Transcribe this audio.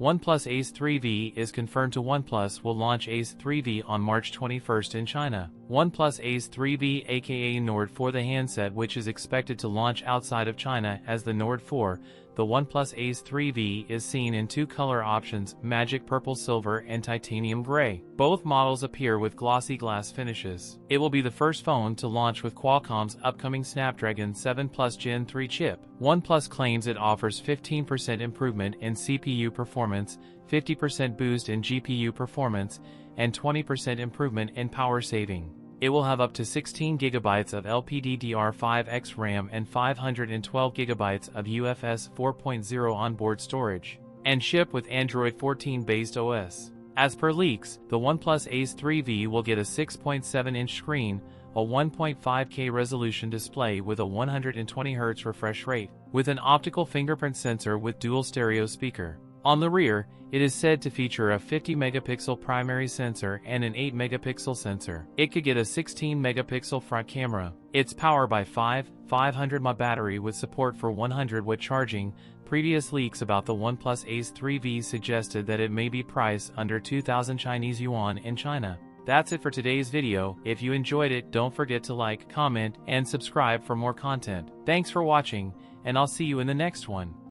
OnePlus Ace 3V is confirmed to OnePlus will launch Ace 3V on March 21st in China. OnePlus Ace 3V aka Nord 4, the handset which is expected to launch outside of China as the Nord 4, the OnePlus Ace 3V is seen in two color options, Magic Purple Silver and Titanium Gray. Both models appear with glossy glass finishes. It will be the first phone to launch with Qualcomm's upcoming Snapdragon 7 Plus Gen 3 chip. OnePlus claims it offers 15% improvement in CPU performance, 50% boost in GPU performance, and 20% improvement in power saving. It will have up to 16 GB of LPDDR5X RAM and 512 GB of UFS 4.0 onboard storage, and ship with Android 14-based OS. As per leaks, the OnePlus Ace 3V will get a 6.7-inch screen, a 1.5K resolution display with a 120Hz refresh rate, with an optical fingerprint sensor with dual stereo speaker. On the rear, it is said to feature a 50-megapixel primary sensor and an 8-megapixel sensor. It could get a 16-megapixel front camera. It's powered by 500 mAh battery with support for 100-watt charging. Previous leaks about the OnePlus Ace 3V suggested that it may be priced under 2,000 Chinese yuan in China. That's it for today's video. If you enjoyed it, don't forget to like, comment, and subscribe for more content. Thanks for watching, and I'll see you in the next one.